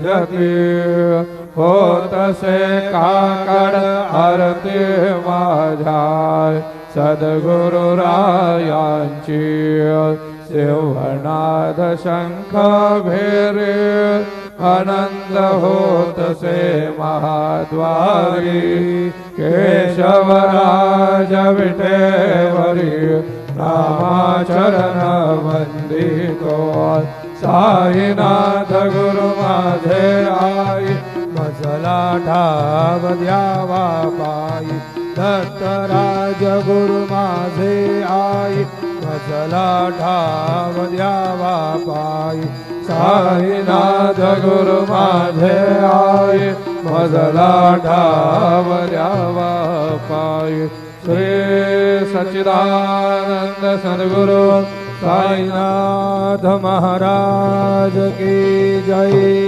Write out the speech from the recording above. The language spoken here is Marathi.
जपी होत से काकड आरती माझ्या सद्गुरु रायांची सिंहनाद शंख भेरे आनंद होत से महाद्वारी केशवराज विठेवरी नामाचरण वंदितो साईनाथ गुरु माझे आई मजला ठाव द्यावा पायी दत्तराज गुरु माझे आई मजला ठाव द्यावा पायी साईनाथ गुरु माझे आई मजला ठाव द्यावा पायी श्री सच्चिदानंद सद्गुरु साईनाथ महाराज की जय।